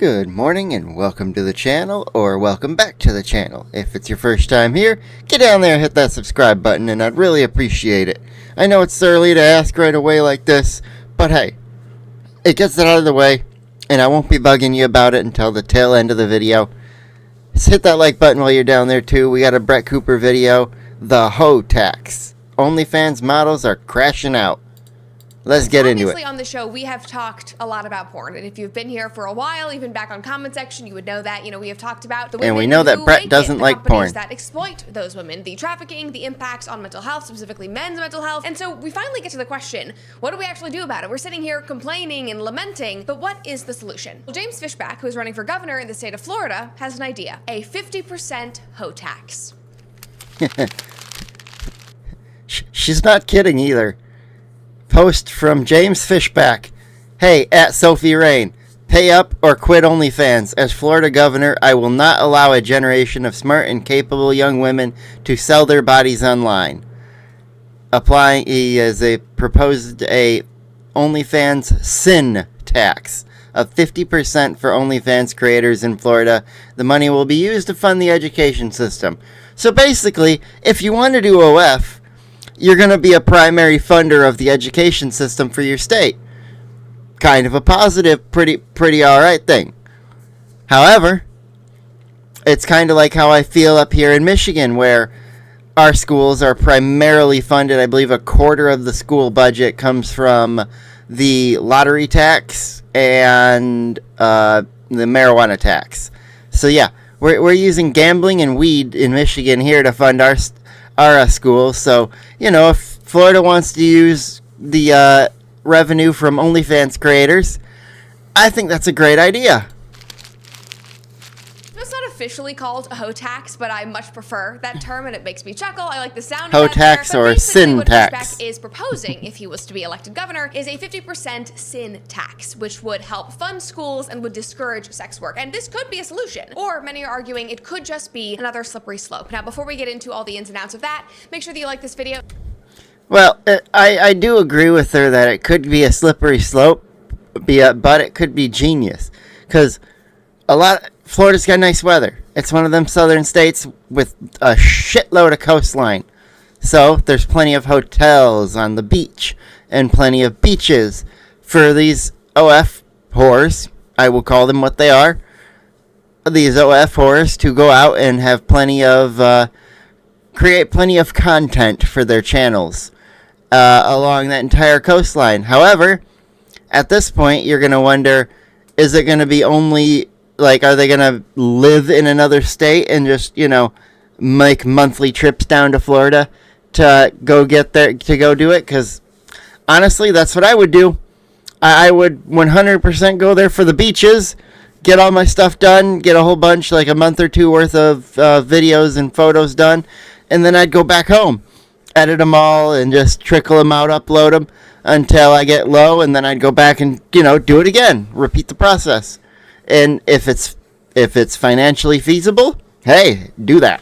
Good morning and welcome to the channel, or welcome back to the channel. If it's your first time here, get down there and hit that subscribe button and I'd really appreciate it. I know it's early to ask right away like this, but hey, it gets it out of the way and I won't be bugging you about it until the tail end of the video. Just hit that like button while you're down there too. We got a Brett Cooper video, the hoe tax. OnlyFans models are crashing out. Let's get into it. Obviously, on the show, we have talked a lot about porn, and if you've been here for a while, even back on comment section, you would know that. We have talked about the women, and we know that Brett doesn't like porn, that exploit those women, the trafficking, the impacts on mental health, specifically men's mental health. And so we finally get to the question: what do we actually do about it? We're sitting here complaining and lamenting, but what is the solution? Well, James Fishback, who is running for governor in the state of Florida, has an idea: a 50% hoe tax. She's not kidding either. Post from James Fishback. Hey, at Sophie Rain, pay up or quit OnlyFans. As Florida governor, I will not allow a generation of smart and capable young women to sell their bodies online. He has proposed a OnlyFans sin tax of 50% for OnlyFans creators in Florida. The money will be used to fund the education system. So basically, if you want to do OF, you're going to be a primary funder of the education system for your state. Kind of a positive, pretty alright thing. However, it's kind of like how I feel up here in Michigan, where our schools are primarily funded. I believe a quarter of the school budget comes from the lottery tax and the marijuana tax. So yeah, we're using gambling and weed in Michigan here to fund our schools. So, if Florida wants to use the revenue from OnlyFans creators, I think that's a great idea. It's not officially called a hoe tax, but I much prefer that term, and it makes me chuckle. I like the sound hoe of that tax there. Or sin what tax. Fishback is proposing, if he was to be elected governor, is a 50% sin tax, which would help fund schools and would discourage sex work. And this could be a solution. Or many are arguing it could just be another slippery slope. Now, before we get into all the ins and outs of that, make sure that you like this video. Well, I do agree with her that it could be a slippery slope, but it could be genius. Because Florida's got nice weather. It's one of them southern states with a shitload of coastline. So there's plenty of hotels on the beach and plenty of beaches for these OF whores. I will call them what they are. These OF whores to go out and have create plenty of content for their channels along that entire coastline. However, at this point, you're going to wonder, is it going to be only, are they going to live in another state and just, make monthly trips down to Florida to go get there, to go do it? Because honestly, that's what I would do. I would 100% go there for the beaches, get all my stuff done, get a whole bunch, like a month or two worth of videos and photos done, and then I'd go back home, edit them all, and just trickle them out, upload them until I get low, and then I'd go back and, do it again, repeat the process. And if it's financially feasible, hey, do that.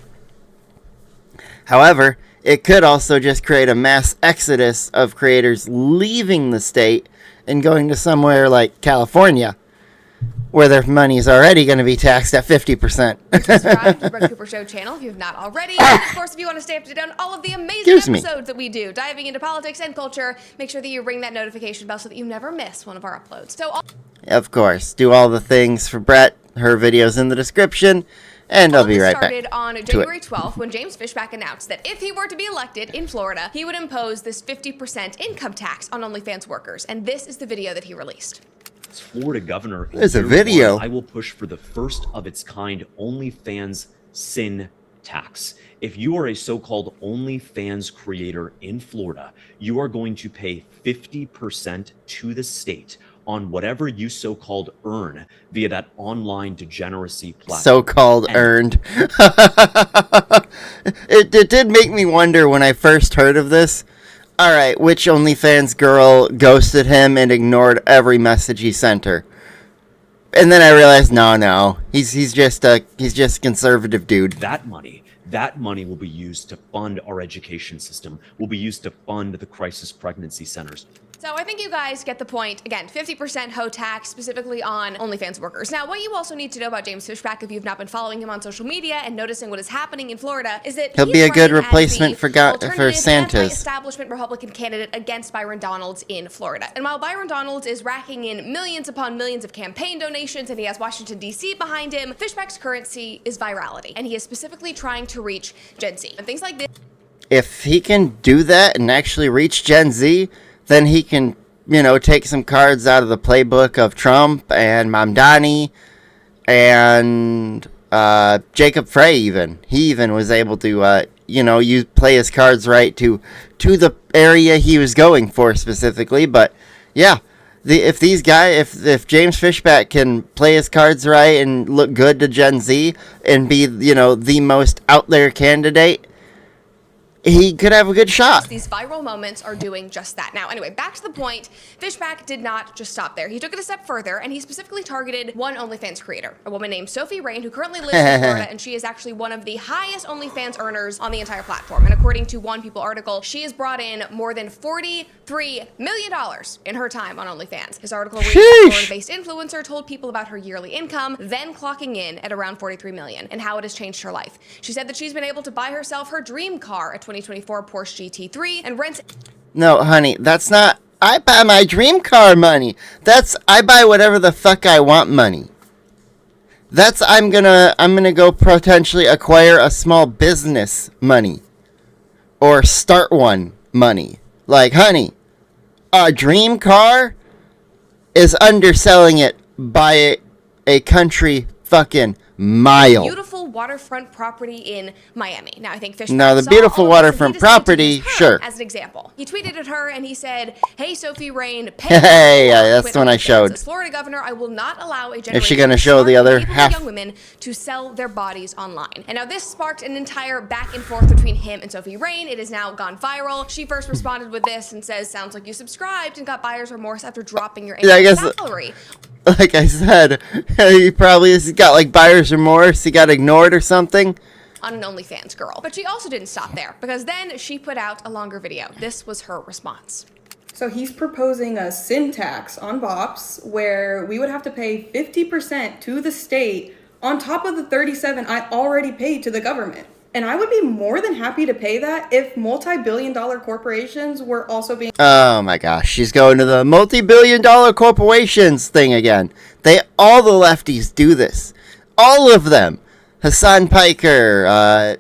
However, it could also just create a mass exodus of creators leaving the state and going to somewhere like California, where their money is already going to be taxed at 50%. Subscribe to the Brett Cooper Show channel if you have not already. And of course, if you want to stay up to date on all of the amazing episodes that we do, diving into politics and culture, make sure that you ring that notification bell so that you never miss one of our uploads. Of course, do all the things for Brett. Her video's in the description, and I'll be right back. Started on January 12th when James Fishback announced that if he were to be elected in Florida, he would impose this 50% income tax on OnlyFans workers. And this is the video that he released. As Florida governor, there's a video. I will push for the first of its kind OnlyFans sin tax. If you are a so-called OnlyFans creator in Florida, you are going to pay 50% to the state on whatever you so-called earn via that online degeneracy platform. So-called earned. It did make me wonder when I first heard of this. Alright, which OnlyFans girl ghosted him and ignored every message he sent her? And then I realized, no, he's just a conservative dude. That money will be used to fund our education system, will be used to fund the crisis pregnancy centers. So I think you guys get the point. Again, 50% hoe tax, specifically on OnlyFans workers. Now, what you also need to know about James Fishback, if you've not been following him on social media and noticing what is happening in Florida, is that He'll be a good replacement for Santos. Anti-establishment Republican candidate against Byron Donalds in Florida. And while Byron Donalds is racking in millions upon millions of campaign donations and he has Washington, D.C. behind him, Fishback's currency is virality. And he is specifically trying to reach Gen Z. And things like this. If he can do that and actually reach Gen Z, then he can, take some cards out of the playbook of Trump and Mamdani and Jacob Frey even. He even was able to, play his cards right to the area he was going for specifically. But, yeah, if James Fishback can play his cards right and look good to Gen Z and be, the most out there candidate, he could have a good shot. These viral moments are doing just that. Now, anyway, back to the point. Fishback did not just stop there. He took it a step further, and he specifically targeted one OnlyFans creator, a woman named Sophie Rain, who currently lives in Florida, and she is actually one of the highest OnlyFans earners on the entire platform. And according to One People article, she has brought in more than $43 million in her time on OnlyFans. His article reads, a Florida-based influencer told people about her yearly income, then clocking in at around $43 million, and how it has changed her life. She said that she's been able to buy herself her dream car, a 2024 Porsche GT3, and rent. No, honey, that's not. I buy my dream car money. I buy whatever the fuck I want money. I'm gonna go potentially acquire a small business money, or start one money. Like, honey, a dream car is underselling it by a country fucking mile. Beautiful waterfront property in Miami. Now, I think Fishback Now, the beautiful waterfront property, sure. As an example, he tweeted at her and he said, "Hey, Sophie Rain, hey, that's the one I showed. As Florida governor, I will not allow a generation Is she going to show the other half? Young women to sell their bodies online." And now this sparked an entire back and forth between him and Sophie Rain. It has now gone viral. She first responded with this and says, "Sounds like you subscribed and got buyer's remorse after dropping your salary." Like I said, he probably has got like buyer's remorse. He got ignored or something. On an OnlyFans girl. But she also didn't stop there, because then she put out a longer video. This was her response. So he's proposing a sin tax on bops where we would have to pay 50% to the state on top of the 37 I already paid to the government. And I would be more than happy to pay that if multi-billion-dollar corporations were also being... Oh my gosh, she's going to the multi-billion-dollar corporations thing again. All the lefties do this. All of them. Hassan Piker,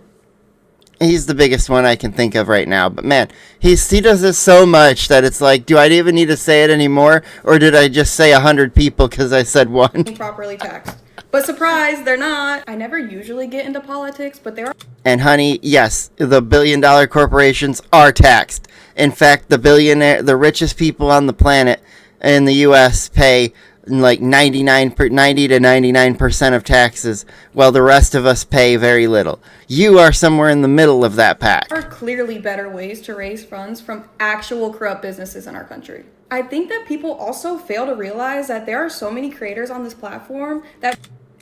he's the biggest one I can think of right now. But man, he does this so much that it's like, do I even need to say it anymore? Or did I just say 100 people because I said one? ...properly taxed. But surprise, they're not. I never usually get into politics, but they are... And honey, yes, the billion-dollar corporations are taxed. In fact, the richest people on the planet in the U.S. pay like 90 to 99% of taxes, while the rest of us pay very little. You are somewhere in the middle of that pack. There are clearly better ways to raise funds from actual corrupt businesses in our country. I think that people also fail to realize that there are so many creators on this platform that...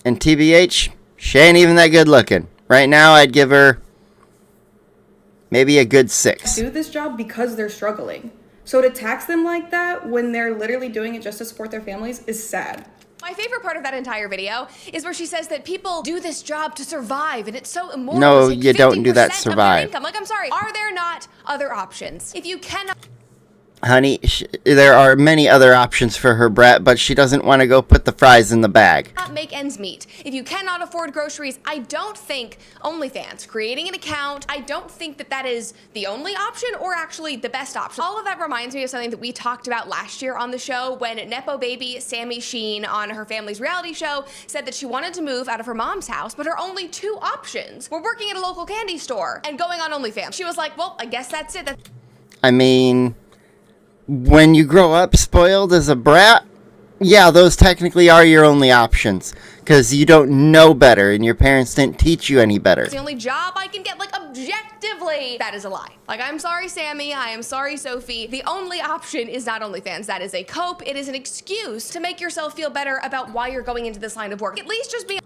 And TBH, she ain't even that good looking. Right now, I'd give her maybe a good 6. ...do this job because they're struggling. So to tax them like that when they're literally doing it just to support their families is sad. My favorite part of that entire video is where she says that people do this job to survive, and it's so immoral. No, you don't do that to survive. Like, I'm sorry. Are there not other options? If you cannot... Honey, there are many other options for her, Brett, but she doesn't want to go put the fries in the bag. Make ends meet. If you cannot afford groceries, I don't think OnlyFans, creating an account, I don't think that is the only option or actually the best option. All of that reminds me of something that we talked about last year on the show when Nepo baby Sammy Sheen on her family's reality show said that she wanted to move out of her mom's house, but her only 2 options were working at a local candy store and going on OnlyFans. She was like, well, I guess that's it. I mean... When you grow up spoiled as a brat, yeah, those technically are your only options. Because you don't know better and your parents didn't teach you any better. It's the only job I can get, like, objectively. That is a lie. Like, I'm sorry, Sammy. I am sorry, Sophie. The only option is not OnlyFans. That is a cope. It is an excuse to make yourself feel better about why you're going into this line of work. At least just be...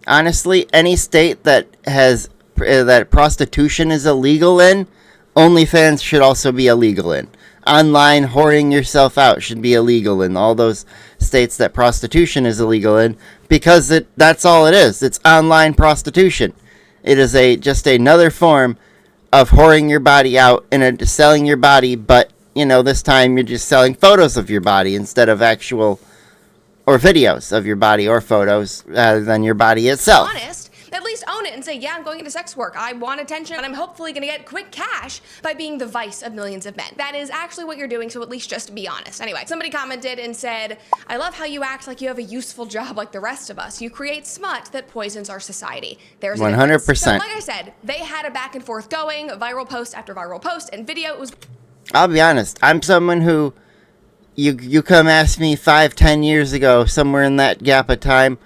Honestly, any state that has that prostitution is illegal in, OnlyFans should also be illegal in. online whoring yourself out should be illegal in all those states that prostitution is illegal in, because that's all it is. It's online prostitution. It is just another form of whoring your body out and selling your body, but, this time you're just selling photos of your body instead of actual, or videos of your body or photos rather than your body itself. Honest, at least own it and say, yeah, I'm going into sex work. I want attention, and I'm hopefully going to get quick cash by being the vice of millions of men. That is actually what you're doing, so at least just be honest. Anyway, somebody commented and said, I love how you act like you have a useful job like the rest of us. You create smut that poisons our society. There's 100%. So, like I said, they had a back and forth going, viral post after viral post, and video. It was... I'll be honest. I'm someone who, you come ask me 5-10 years ago, somewhere in that gap of time,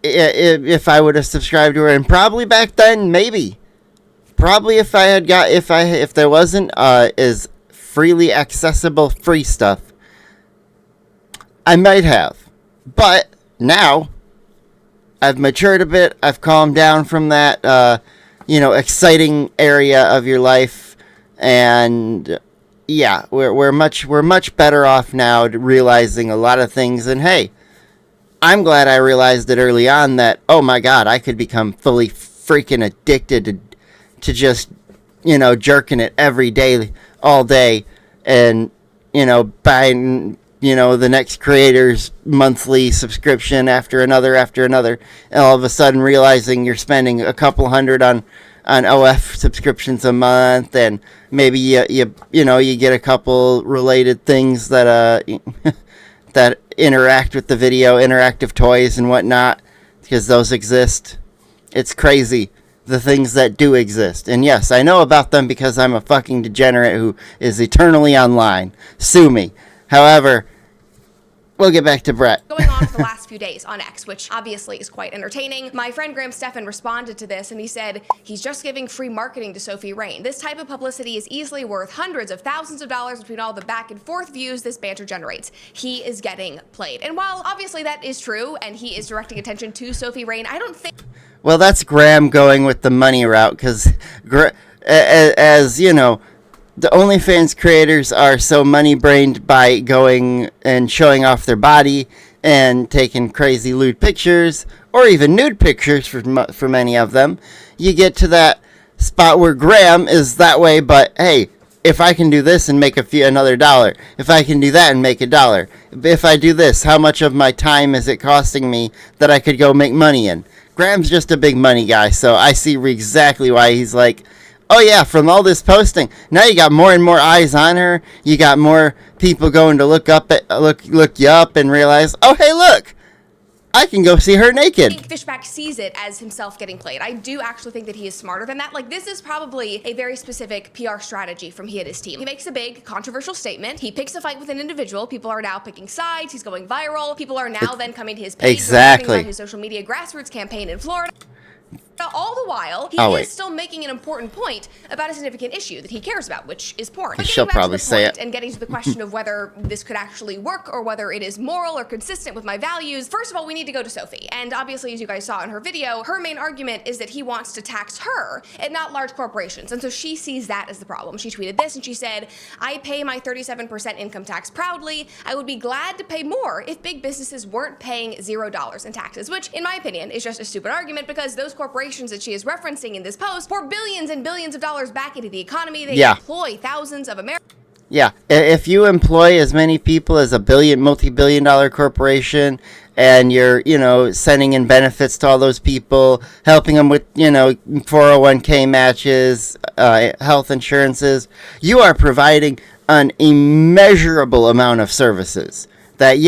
if I would have subscribed to her, and probably back then, maybe. Probably if there wasn't as freely accessible free stuff, I might have. But now, I've matured a bit. I've calmed down from that, exciting area of your life, and yeah, we're much better off now, realizing a lot of things. And hey, I'm glad I realized it early on that, oh my God, I could become fully freaking addicted to just, jerking it every day, all day, and, buying, the next creator's monthly subscription after another, and all of a sudden realizing you're spending a couple hundred on OF subscriptions a month, and maybe you get a couple related things that that interact with the video, interactive toys and whatnot, because those exist. It's crazy, the things that do exist. And yes, I know about them because I'm a fucking degenerate who is eternally online. Sue me. However, we'll get back to Brett. Going on for the last few days on X, which obviously is quite entertaining. My friend Graham Stephan responded to this, and he said he's just giving free marketing to Sophie Rain. This type of publicity is easily worth hundreds of thousands of dollars between all the back and forth views this banter generates. He is getting played. And while obviously that is true, and he is directing attention to Sophie Rain, I don't think... Well, that's Graham going with the money route, because as you know, the OnlyFans creators are so money-brained by going and showing off their body and taking crazy lewd pictures, or even nude pictures for many of them. You get to that spot where Graham is that way, but hey, if I can do this and make another $1, if I can do that and make $1, if I do this, how much of my time is it costing me that I could go make money in? Graham's just a big money guy, so I see exactly why he's like, oh yeah, from all this posting, now you got more and more eyes on her. You got more people going to look you up and realize, oh hey, look, I can go see her naked. I think Fishback sees it as himself getting played. I do actually think that he is smarter than that. Like, this is probably a very specific PR strategy from he and his team. He makes a big controversial statement. He picks a fight with an individual. People are now picking sides. He's going viral. People are now then coming to his page. Exactly. His social media grassroots campaign in Florida. All the while, he is still making an important point about a significant issue that he cares about, which is porn. But she'll probably say it. And getting to the question of whether this could actually work or whether it is moral or consistent with my values, first of all, we need to go to Sophie. And obviously, as you guys saw in her video, her main argument is that he wants to tax her and not large corporations. And so she sees that as the problem. She tweeted this and she said, I pay my 37% income tax proudly. I would be glad to pay more if big businesses weren't paying $0 in taxes, which in my opinion is just a stupid argument because those corporations that she is referencing in this post pour billions and billions of dollars back into the economy. They employ thousands of Americans. Yeah, if you employ as many people as a multi-billion-dollar corporation, and you're, sending in benefits to all those people, helping them with, 401k matches, health insurances, you are providing an immeasurable amount of services. That,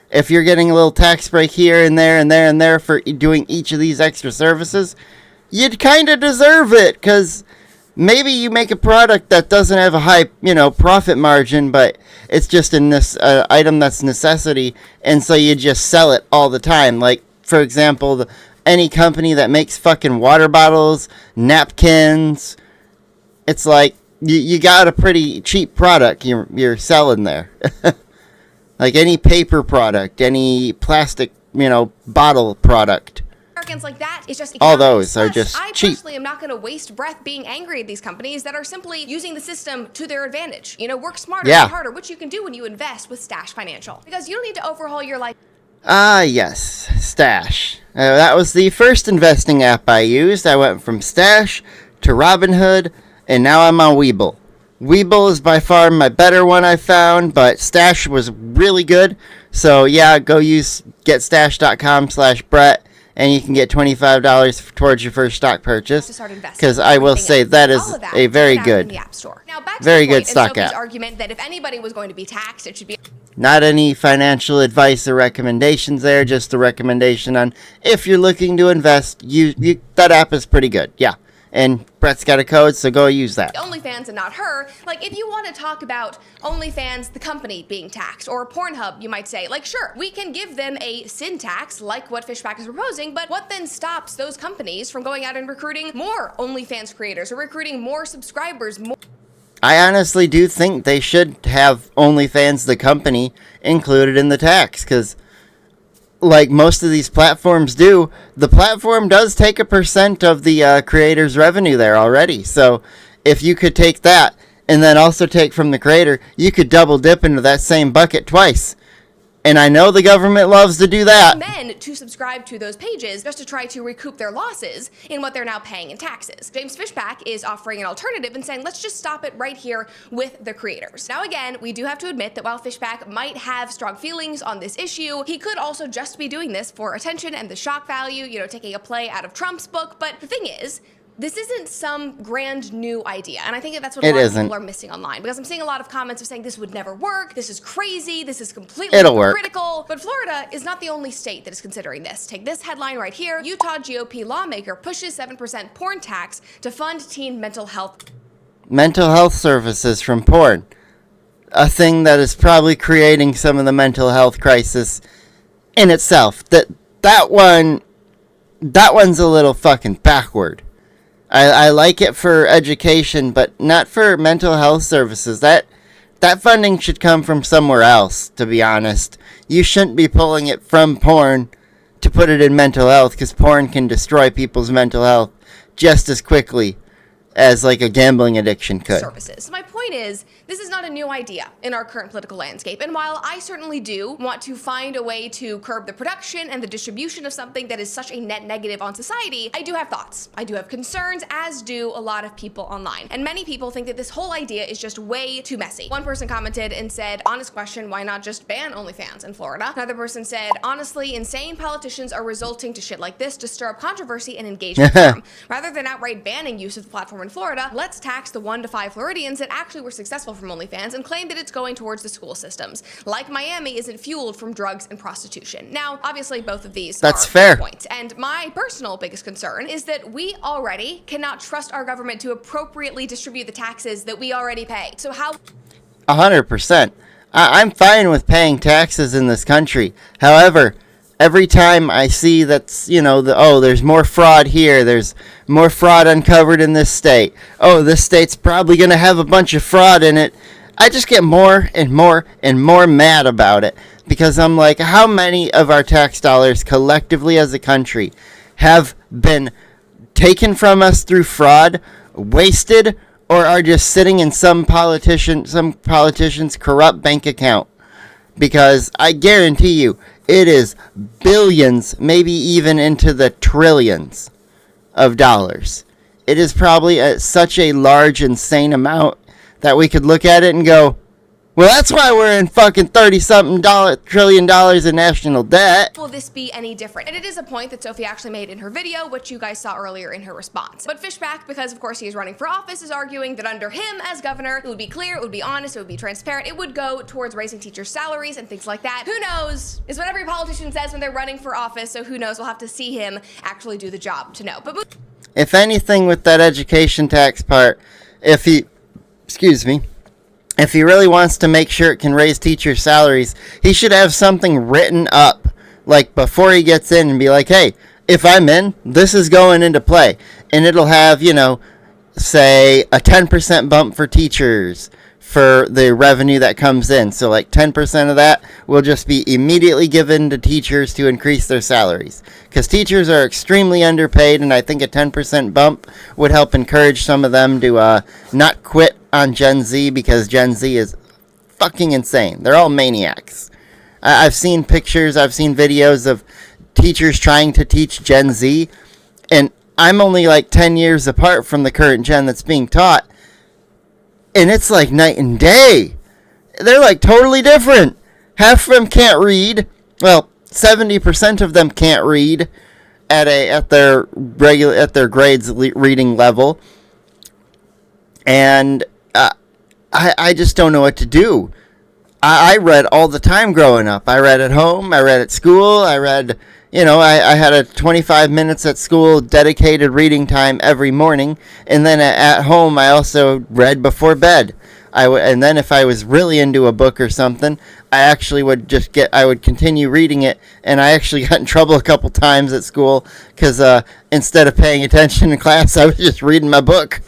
if you're getting a little tax break here and there and there and there for doing each of these extra services, you'd kind of deserve it, because maybe you make a product that doesn't have a high, profit margin, but it's just an item that's necessity, and so you just sell it all the time. Like, for example, any company that makes fucking water bottles, napkins, it's like, you got a pretty cheap product you're selling there. Like any paper product, any plastic, bottle product. Arrogance like that is just all economics. those are Plus, just I cheap. personally am not going to waste breath being angry at these companies that are simply using the system to their advantage. You know, work smarter, Yeah. not harder, which you can do when you invest with Stash Financial. Because you don't need to overhaul your life. Ah, yes, Stash. That was the first investing app I used. I went from Stash to Robinhood, and now I'm on Webull. Webull is by far my better one I found, but Stash was really good. So yeah, go use getstash.com/Brett, and you can get $25 towards your first stock purchase. Because I will say that is a very good, very good stock app. Argument that if anybody was going to be taxed, it should be. Not any financial advice or recommendations there, just a recommendation on if you're looking to invest, that app is pretty good. Yeah. And Brett's got a code, so go use that. OnlyFans and not her. Like, if you want to talk about OnlyFans, the company, being taxed, or Pornhub, you might say, like, sure, we can give them a sin tax, like what Fishback is proposing, but what then stops those companies from going out and recruiting more OnlyFans creators, or recruiting more subscribers, more... I honestly do think they should have OnlyFans, the company, included in the tax, because like most of these platforms do, the platform does take a % of the creator's revenue there already. So if you could take that and then also take from the creator, you could double dip into that same bucket twice. And I know the government loves to do that. Men to subscribe to those pages just to try to recoup their losses in what they're now paying in taxes. James Fishback is offering an alternative and saying, let's just stop it right here with the creators. Now again, we do have to admit that while Fishback might have strong feelings on this issue, he could also just be doing this for attention and the shock value, you know, taking a play out of Trump's book. But the thing is, this isn't some grand new idea, and I think that's what a lot of people are missing online, because I'm seeing a lot of comments of saying this would never work, this is crazy, this is completely hypocritical. But Florida is not the only state that is considering this. Take this headline right here. Utah GOP lawmaker pushes 7% porn tax to fund teen mental health. Mental health services from porn. A thing that is probably creating some of the mental health crisis in itself. That one's a little fucking backward. I like it for education, but not for mental health services. That funding should come from somewhere else, to be honest. You shouldn't be pulling it from porn to put it in mental health, because porn can destroy people's mental health just as quickly as like a gambling addiction could. Services. So my point is, this is not a new idea in our current political landscape. And while I certainly do want to find a way to curb the production and the distribution of something that is such a net negative on society, I do have thoughts. I do have concerns, as do a lot of people online. And many people think that this whole idea is just way too messy. One person commented and said, honest question, why not just ban OnlyFans in Florida? Another person said, honestly, insane politicians are resulting to shit like this to stir up controversy and engagement. Rather than outright banning use of the platform in Florida, let's tax the 1 to 5 Floridians that actually were successful from OnlyFans and claim that it's going towards the school systems. Like Miami isn't fueled from drugs and prostitution. Now, obviously, both of these are fair points. And my personal biggest concern is that we already cannot trust our government to appropriately distribute the taxes that we already pay. So how... 100%. I'm fine with paying taxes in this country. However, every time I see that's, you know, there's more fraud here, there's more fraud uncovered in this state, this state's probably going to have a bunch of fraud in it, I just get more and more and more mad about it, because I'm like, how many of our tax dollars collectively as a country have been taken from us through fraud, wasted, or are just sitting in some politician's corrupt bank account? Because I guarantee you, it is billions, maybe even into the trillions of dollars. It is probably such a large, insane amount that we could look at it and go, well, that's why we're in fucking $30-something trillion in national debt. Will this be any different? And it is a point that Sophie actually made in her video, which you guys saw earlier in her response. But Fishback, because of course he is running for office, is arguing that under him as governor, it would be clear, it would be honest, it would be transparent, it would go towards raising teachers' salaries and things like that. Who knows? Is what every politician says when they're running for office, so who knows? We'll have to see him actually do the job to know. But if anything with that education tax part, if he really wants to make sure it can raise teachers' salaries, he should have something written up, like before he gets in, and be like, hey, if I'm in, this is going into play. And it'll have, say, a 10% bump for teachers, for the revenue that comes in. So like 10% of that will just be immediately given to teachers to increase their salaries. Because teachers are extremely underpaid, and I think a 10% bump would help encourage some of them to not quit on Gen Z, because Gen Z is fucking insane. They're all maniacs. I've seen pictures, I've seen videos of teachers trying to teach Gen Z, and I'm only like 10 years apart from the current gen that's being taught, and it's like night and day. They're like totally different. Half of them can't read. Well, 70% of them can't read at their grades reading level, and I just don't know what to do. I read all the time growing up. I read at home. I read at school. I read, I had a 25 minutes at school dedicated reading time every morning. And then at home, I also read before bed. And then if I was really into a book or something, I actually would I would continue reading it. And I actually got in trouble a couple times at school because instead of paying attention in class, I was just reading my book.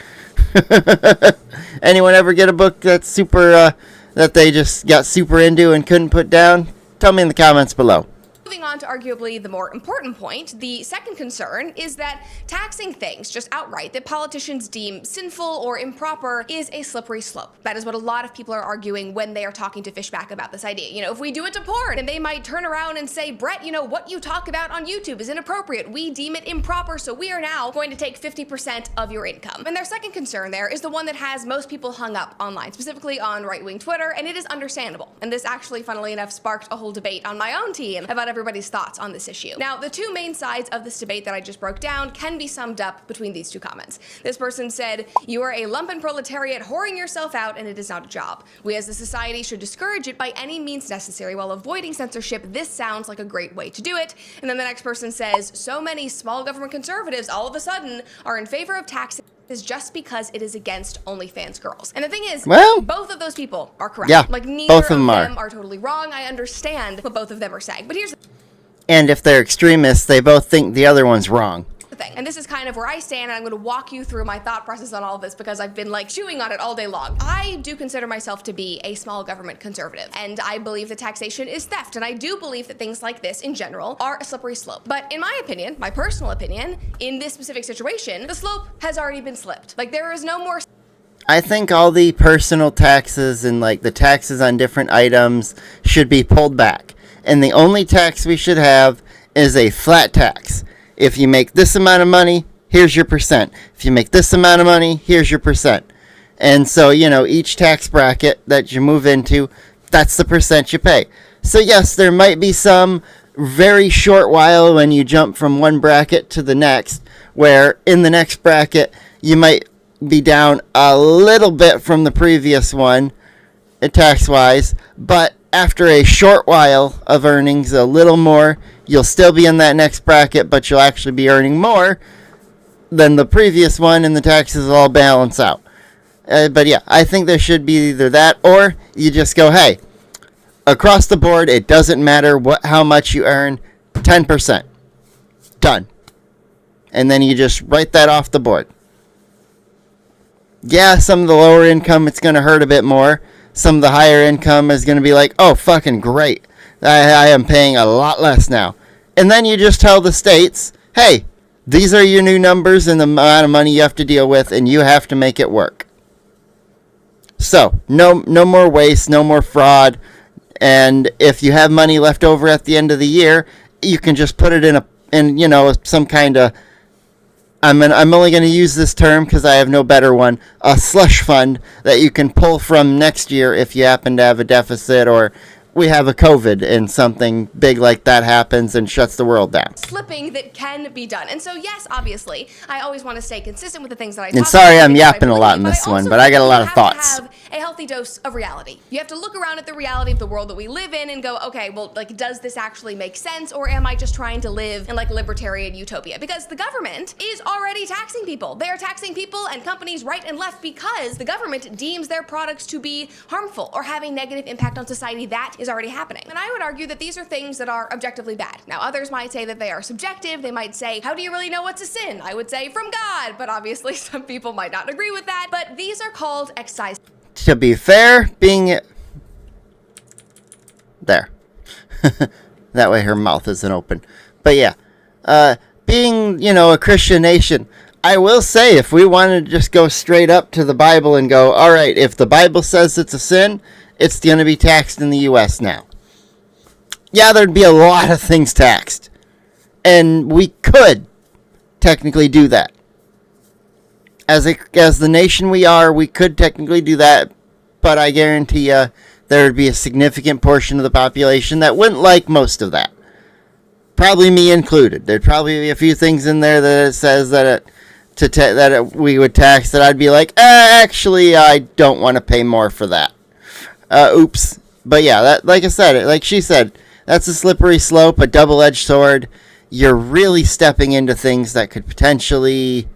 Anyone ever get a book that's super... that they just got super into and couldn't put down? Tell me in the comments below. Moving on to arguably the more important point, the second concern is that taxing things just outright that politicians deem sinful or improper is a slippery slope. That is what a lot of people are arguing when they are talking to Fishback about this idea. If we do it to porn, then they might turn around and say, Brett, what you talk about on YouTube is inappropriate. We deem it improper, so we are now going to take 50% of your income. And their second concern there is the one that has most people hung up online, specifically on right-wing Twitter, and it is understandable. And this actually, funnily enough, sparked a whole debate on my own team about everybody's thoughts on this issue. Now, the two main sides of this debate that I just broke down can be summed up between these two comments. This person said, you are a lumpen proletariat whoring yourself out, and it is not a job. We as a society should discourage it by any means necessary while avoiding censorship. This sounds like a great way to do it. And then the next person says, so many small government conservatives all of a sudden are in favor of taxing is just because it is against OnlyFans girls. And the thing is, both of those people are correct. Yeah, neither both of them are totally wrong. I understand what both of them are saying. But here's and if they're extremists, they both think the other one's wrong. thing. And this is kind of where I stand, and I'm going to walk you through my thought process on all of this because I've been chewing on it all day long. I do consider myself to be a small government conservative, and I believe that taxation is theft, and I do believe that things like this in general are a slippery slope. But in my opinion, my personal opinion, in this specific situation, the slope has already been slipped. There is no more... I think all the personal taxes and the taxes on different items should be pulled back. And the only tax we should have is a flat tax. If you make this amount of money, here's your percent. If you make this amount of money, here's your percent. And so, each tax bracket that you move into, that's the percent you pay. So yes, there might be some very short while when you jump from one bracket to the next, where in the next bracket, you might be down a little bit from the previous one, tax-wise, but after a short while of earnings, a little more, you'll still be in that next bracket, but you'll actually be earning more than the previous one, and the taxes will all balance out. But yeah, I think there should be either that, or you just go, hey, across the board, it doesn't matter how much you earn, 10%. Done. And then you just write that off the board. Yeah, some of the lower income, it's going to hurt a bit more. Some of the higher income is going to be like, oh, fucking great. I am paying a lot less now. And then you just tell the states, hey, these are your new numbers and the amount of money you have to deal with, and you have to make it work. So, no more waste, no more fraud. And if you have money left over at the end of the year, you can just put it in some kind of... I'm only going to use this term because I have no better one, a slush fund that you can pull from next year if you happen to have a deficit, or we have a COVID and something big like that happens and shuts the world down. Slipping that can be done. And so, yes, obviously, I always want to stay consistent with the things that I talk and about. sorry I'm yapping a lot in this one, but I got a lot of thoughts. You have to have a healthy dose of reality. You have to look around at the reality of the world that we live in and go, okay, well, does this actually make sense, or am I just trying to live in libertarian utopia? Because the government is already taxing people. They are taxing people and companies right and left because the government deems their products to be harmful or having negative impact on society. That is already happening. And I would argue that these are things that are objectively bad. Now, others might say that they are subjective. They might say, how do you really know what's a sin? I would say from God, but obviously some people might not agree with that. But these are called excise to be fair, being there. That way her mouth isn't open. But yeah, being, a Christian nation, I will say, if we wanted to just go straight up to the Bible and go, all right, if the Bible says it's a sin, it's going to be taxed in the U.S. now. Yeah, there'd be a lot of things taxed. And we could technically do that. As the nation we are, we could technically do that, but I guarantee you there would be a significant portion of the population that wouldn't like most of that. Probably me included. There'd probably be a few things in there that it says that we would tax that I'd be like, actually, I don't want to pay more for that. Oops. But yeah, that, like I said, like she said, that's a slippery slope, a double-edged sword. You're really stepping into things that could potentially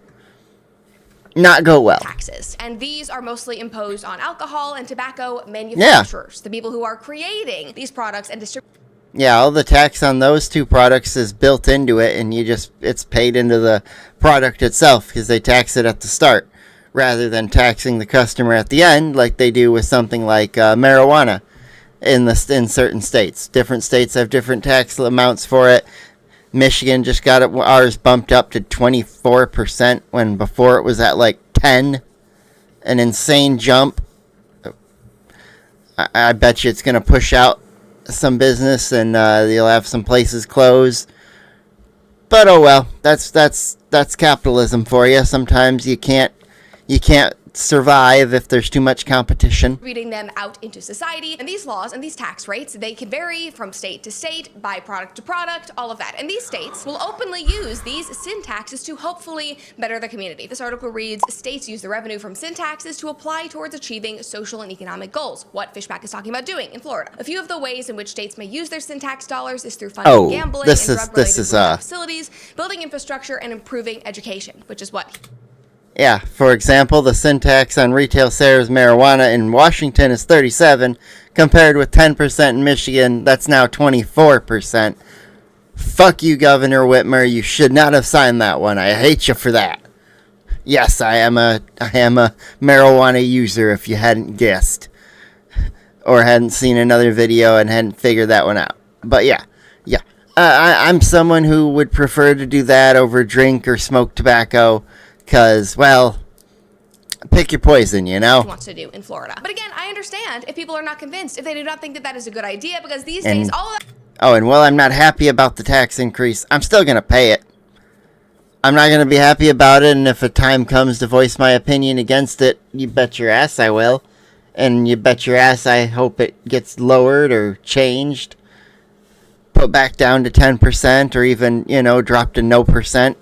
not go well. Taxes. And these are mostly imposed on alcohol and tobacco manufacturers, the people who are creating these products and distributing. Yeah, all the tax on those two products is built into it, and it's paid into the product itself because they tax it at the start rather than taxing the customer at the end like they do with something like marijuana in certain states. Different states have different tax amounts for it. Michigan just got ours bumped up to 24% when before it was at like 10. An insane jump. I bet you it's going to push out some business and you'll have some places close. But oh well, that's capitalism for you. Sometimes you can't survive if there's too much competition. Distributing them out into society. And these laws and these tax rates, they can vary from state to state, by product to product, all of that. And these states will openly use these sin taxes to hopefully better the community. This article reads, states use the revenue from sin taxes to apply towards achieving social and economic goals. What Fishback is talking about doing in Florida. A few of the ways in which states may use their sin tax dollars is through funding gambling and drug-related facilities, building infrastructure, and improving education, which is what... Yeah, for example, the sin tax on retail sales marijuana in Washington is 37, compared with 10% in Michigan. That's now 24%. Fuck you, Governor Whitmer. You should not have signed that one. I hate you for that. Yes, I am a marijuana user, if you hadn't guessed. Or hadn't seen another video and hadn't figured that one out. But yeah. I'm someone who would prefer to do that over drink or smoke tobacco. Because, well, pick your poison, wants to do in Florida. But again, I understand if people are not convinced, if they do not think that that is a good idea, because these days, all of that... Oh, and while I'm not happy about the tax increase, I'm still going to pay it. I'm not going to be happy about it, and if a time comes to voice my opinion against it, you bet your ass I will. And you bet your ass I hope it gets lowered or changed. Put back down to 10% or even, dropped to no percent.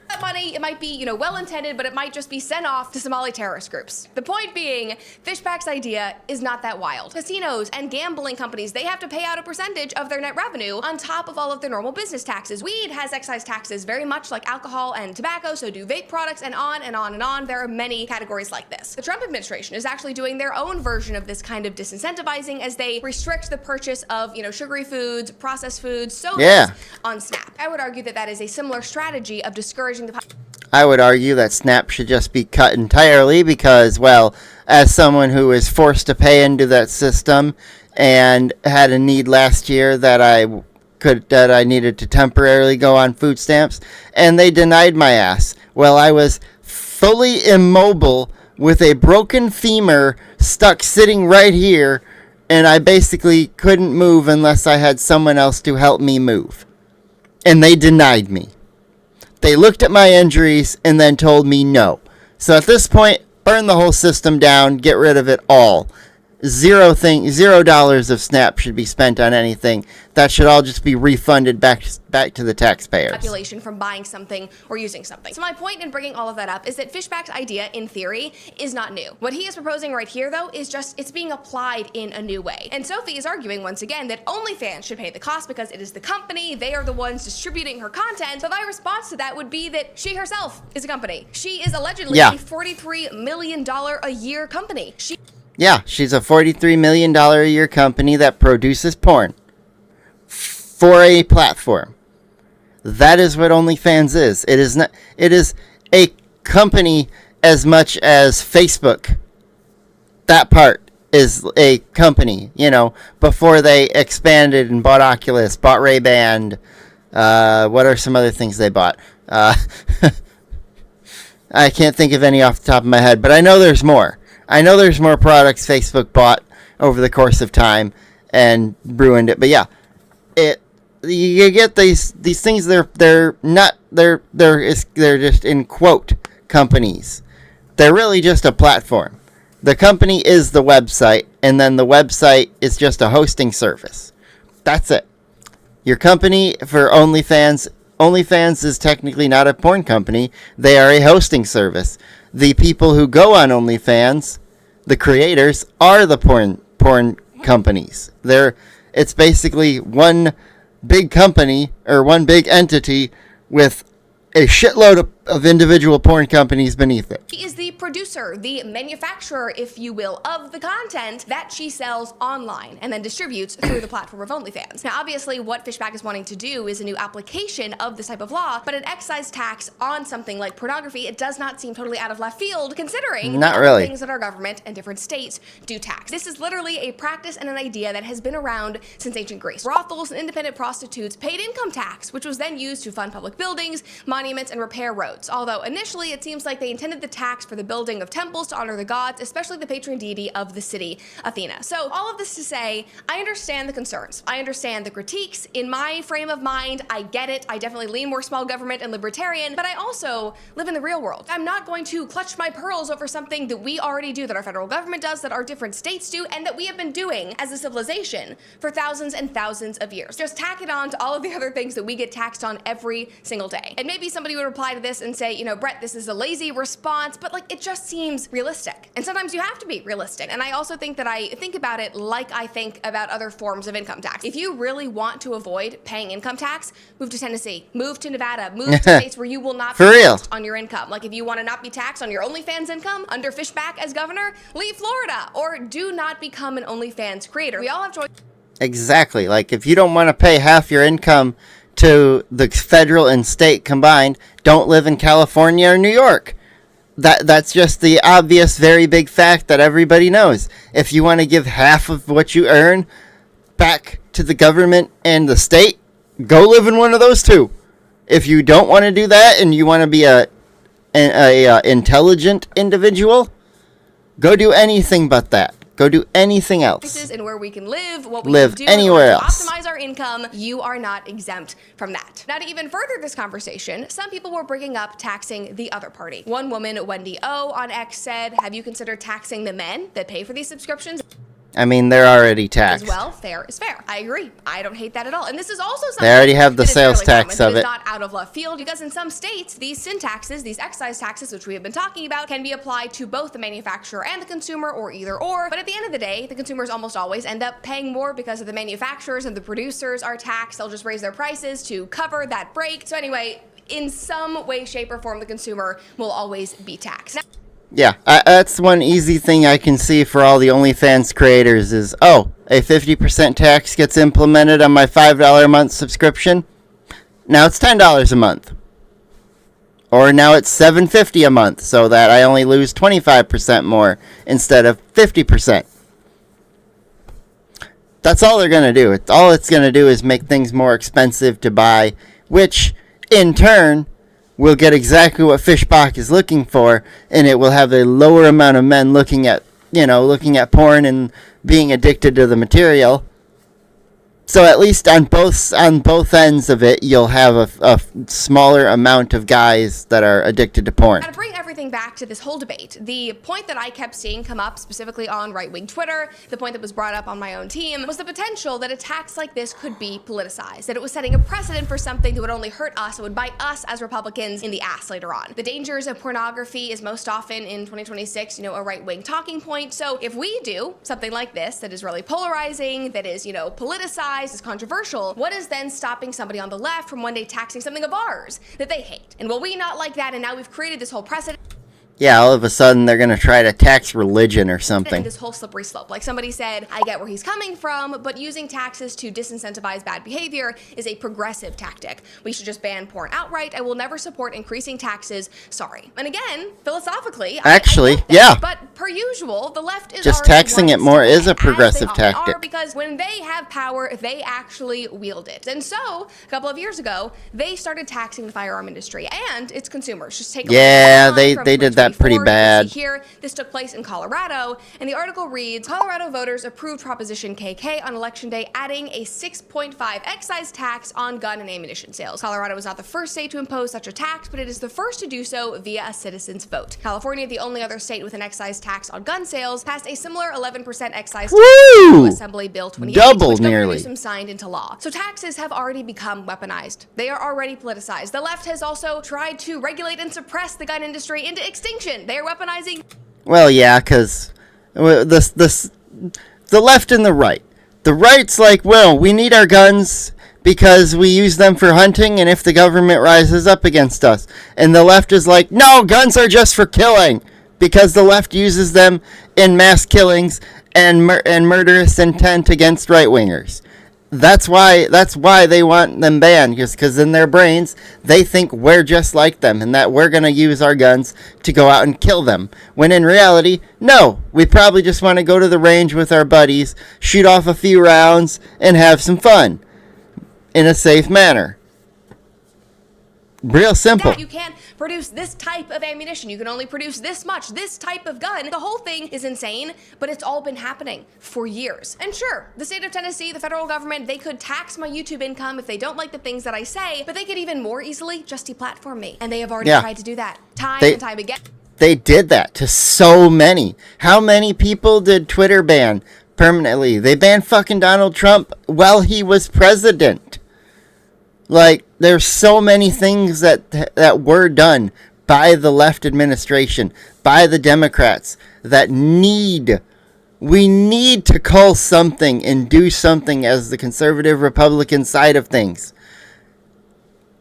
That money, it might be, well-intended, but it might just be sent off to Somali terrorist groups. The point being, Fishback's idea is not that wild. Casinos and gambling companies, they have to pay out a percentage of their net revenue on top of all of their normal business taxes. Weed has excise taxes very much like alcohol and tobacco, so do vape products, and on and on and on. There are many categories like this. The Trump administration is actually doing their own version of this kind of disincentivizing as they restrict the purchase of, sugary foods, processed foods, sodas on Snap. I would argue that that is a similar strategy of discouraging I would argue that Snap should just be cut entirely because, well, as someone who is forced to pay into that system and had a need last year that I needed to temporarily go on food stamps, and they denied my ass. Well, I was fully immobile with a broken femur stuck sitting right here, and I basically couldn't move unless I had someone else to help me move. And they denied me. They looked at my injuries and then told me no. So at this point, burn the whole system down, get rid of it all. $0 of Snap should be spent on anything. That should all just be refunded back to the taxpayers. Population from buying something or using something. So my point in bringing all of that up is that Fishback's idea, in theory, is not new. What he is proposing right here, though, is just it's being applied in a new way. And Sophie is arguing once again that OnlyFans should pay the cost because it is the company, they are the ones distributing her content. So my response to that would be that she herself is a company. She is allegedly a $43 million a year company. Yeah, she's a $43 million a year company that produces porn for a platform. That is what OnlyFans is. It is not. It is a company as much as Facebook that part is a company, before they expanded and bought Oculus, bought Ray-Ban. What are some other things they bought? I can't think of any off the top of my head, but I know there's more. I know there's more products Facebook bought over the course of time and ruined it. But yeah, you get these things. They're just in quote companies. They're really just a platform. The company is the website, and then the website is just a hosting service. That's it. Your company for OnlyFans is technically not a porn company. They are a hosting service. The people who go on OnlyFans, the creators, are the porn companies. It's basically one big company or one big entity with a shitload of individual porn companies beneath it. She is the producer, the manufacturer, if you will, of the content that she sells online and then distributes through the platform of OnlyFans. Now, obviously, what Fishback is wanting to do is a new application of this type of law, but an excise tax on something like pornography, it does not seem totally out of left field, considering not the really things that our government and different states do tax. This is literally a practice and an idea that has been around since ancient Greece. Brothels and independent prostitutes paid income tax, which was then used to fund public buildings, monuments, and repair roads. Although initially it seems like they intended the tax for the building of temples to honor the gods, especially the patron deity of the city, Athena. So all of this to say, I understand the concerns. I understand the critiques. In my frame of mind, I get it. I definitely lean more small government and libertarian, but I also live in the real world. I'm not going to clutch my pearls over something that we already do, that our federal government does, that our different states do, and that we have been doing as a civilization for thousands and thousands of years. Just tack it on to all of the other things that we get taxed on every single day. And maybe somebody would reply to this and say, Brett, this is a lazy response, but it just seems realistic. And sometimes you have to be realistic. And I also think that I think about it like I think about other forms of income tax. If you really want to avoid paying income tax, move to Tennessee, move to Nevada, move to states where you will not be taxed on your income. If you want to not be taxed on your OnlyFans income under Fishback as governor, leave Florida, or do not become an OnlyFans creator. We all have choice. Exactly. If you don't want to pay half your income to the federal and state combined, don't live in California or New York. That's just the obvious, very big fact that everybody knows. If you want to give half of what you earn back to the government and the state, go live in one of those two. If you don't want to do that and you want to be a intelligent individual, go do anything but that. Go do anything else. And where we can live, what we live can do anywhere to else. Optimize our income. You are not exempt from that. Now, to even further this conversation, some people were bringing up taxing the other party. One woman, Wendy O on X, said, "Have you considered taxing the men that pay for these subscriptions?" I mean, they're already taxed. As well, fair is fair. I agree. I don't hate that at all. And this is also something they already have the that is sales fairly tax common, of that it. is not out of left field, because in some states, these sin taxes, these excise taxes, which we have been talking about, can be applied to both the manufacturer and the consumer, or either or. But at the end of the day, the consumers almost always end up paying more because of the manufacturers and the producers are taxed. They'll just raise their prices to cover that break. So anyway, in some way, shape, or form, the consumer will always be taxed. Now, yeah, that's one easy thing I can see for all the OnlyFans creators is, a 50% tax gets implemented on my $5 a month subscription. Now it's $10 a month. Or now it's $7.50 a month, so that I only lose 25% more instead of 50%. That's all they're going to do. All it's going to do is make things more expensive to buy, which in turn will get exactly what Fishbach is looking for, and it will have a lower amount of men looking at porn and being addicted to the material. So at least on both ends of it, you'll have a smaller amount of guys that are addicted to porn. Now, to bring everything back to this whole debate, the point that I kept seeing come up specifically on right-wing Twitter, the point that was brought up on my own team, was the potential that a tax like this could be politicized, that it was setting a precedent for something that would only hurt us, it would bite us as Republicans in the ass later on. The dangers of pornography is most often in 2026, a right-wing talking point. So if we do something like this that is really polarizing, that is, politicized, is controversial, what is then stopping somebody on the left from one day taxing something of ours that they hate? And will we not like that? And now we've created this whole precedent. Yeah, all of a sudden they're going to try to tax religion or something. This whole slippery slope. Like somebody said, I get where he's coming from, but using taxes to disincentivize bad behavior is a progressive tactic. We should just ban porn outright. I will never support increasing taxes. Sorry. And again, philosophically, actually, I get that, yeah. But per usual, the left is just already taxing it more is a progressive tactic. because when they have power, they actually wield it. And so, a couple of years ago, they started taxing the firearm industry and its consumers. Just take a yeah, they did that pretty bad. Here, this took place in Colorado, and the article reads, Colorado voters approved Proposition KK on Election Day, adding a 6.5 excise tax on gun and ammunition sales. Colorado was not the first state to impose such a tax, but it is the first to do so via a citizen's vote. California, the only other state with an excise tax on gun sales, passed a similar 11% excise tax to Assembly Bill 28, double which Governor nearly. Newsom signed into law. So taxes have already become weaponized. They are already politicized. The left has also tried to regulate and suppress the gun industry into extinction. They are weaponizing. Well, yeah, because the left and the right. The right's like, well, we need our guns because we use them for hunting and if the government rises up against us. And the left is like, no, guns are just for killing because the left uses them in mass killings and murderous intent against right-wingers. That's why they want them banned, because in their brains they think we're just like them and that we're going to use our guns to go out and kill them. When in reality, no, we probably just want to go to the range with our buddies, shoot off a few rounds, and have some fun in a safe manner. Real simple. You can't produce this type of ammunition. You can only produce this much, this type of gun. The whole thing is insane, but it's all been happening for years. And sure, the state of Tennessee, the federal government, they could tax my YouTube income if they don't like the things that I say, but they could even more easily just deplatform me. And they have already tried to do that time and time again. They did that to so many. How many people did Twitter ban permanently? They banned fucking Donald Trump while he was president. Like, there's so many things that were done by the left administration, by the Democrats, that we need to call something and do something as the conservative Republican side of things.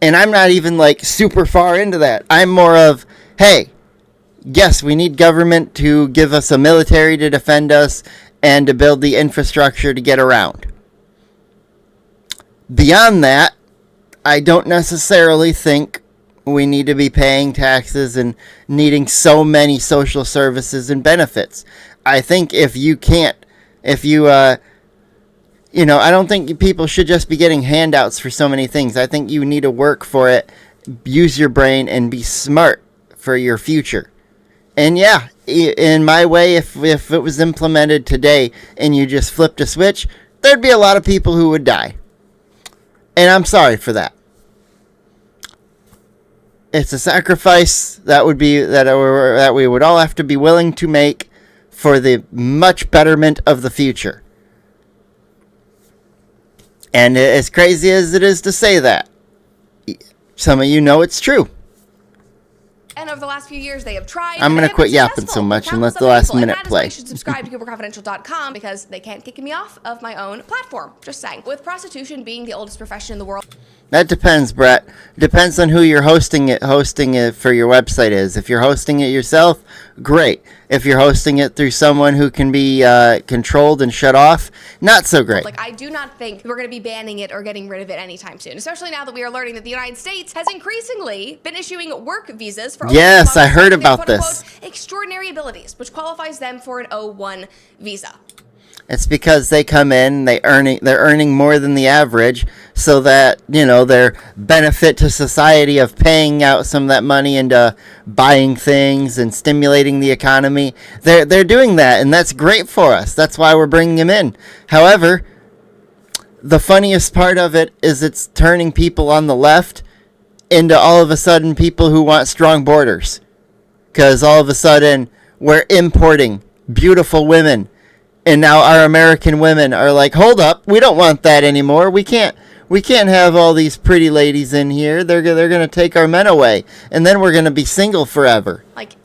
And I'm not even, like, super far into that. I'm more of, hey, yes, we need government to give us a military to defend us and to build the infrastructure to get around. Beyond that, I don't necessarily think we need to be paying taxes and needing so many social services and benefits. I think I don't think people should just be getting handouts for so many things. I think you need to work for it, use your brain, and be smart for your future. And yeah, in my way, if it was implemented today and you just flipped a switch, there'd be a lot of people who would die. And I'm sorry for that. It's a sacrifice that we would all have to be willing to make for the much betterment of the future. And as crazy as it is to say that, some of you know it's true. And over the last few years, they have tried. I'm going to quit yapping so much and let the last minute play. You should subscribe to CooperConfidential.com because they can't kick me off of my own platform. Just saying. With prostitution being the oldest profession in the world. That depends, Brett. Depends on who you're hosting it for your website is. If you're hosting it yourself, great. If you're hosting it through someone who can be controlled and shut off, not so great. Like, I do not think we're going to be banning it or getting rid of it anytime soon, especially now that we are learning that the United States has increasingly been issuing work visas for yes, I heard about this. Extraordinary abilities, which qualifies them for an O1 visa. It's because they come in, they're earning more than the average, so that, their benefit to society of paying out some of that money into buying things and stimulating the economy, they're doing that, and that's great for us. That's why we're bringing them in. However, the funniest part of it is it's turning people on the left into all of a sudden people who want strong borders. Because all of a sudden, we're importing beautiful women. And now our American women are like, hold up, we don't want that anymore. We can't have all these pretty ladies in here. They're going to take our men away. And then we're going to be single forever. Like,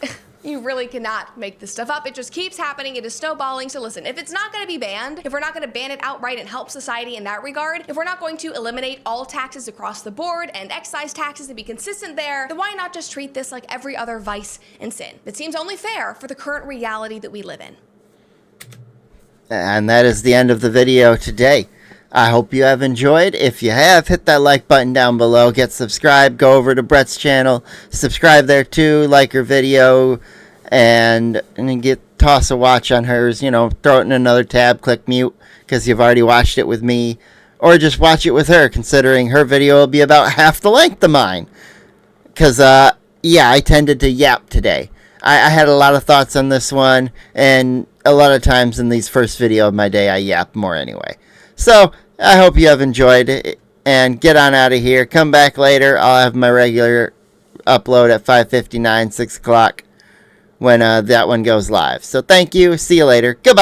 You really cannot make this stuff up. It just keeps happening. It is snowballing. So listen, if it's not going to be banned, if we're not going to ban it outright and help society in that regard, if we're not going to eliminate all taxes across the board and excise taxes and be consistent there, then why not just treat this like every other vice and sin? It seems only fair for the current reality that we live in. And that is the end of the video today. I hope you have enjoyed. If you have, hit that like button down below. Get subscribed. Go over to Brett's channel. Subscribe there too. Like her video. And then toss a watch on hers. You know, throw it in another tab. Click mute because you've already watched it with me. Or just watch it with her, considering her video will be about half the length of mine. Because, yeah, I tended to yap today. I had a lot of thoughts on this one. And a lot of times in these first video of my day, I yap more anyway. So, I hope you have enjoyed it, and get on out of here. Come back later. I'll have my regular upload at 5:59, 6 o'clock when that one goes live. So thank you. See you later. Goodbye.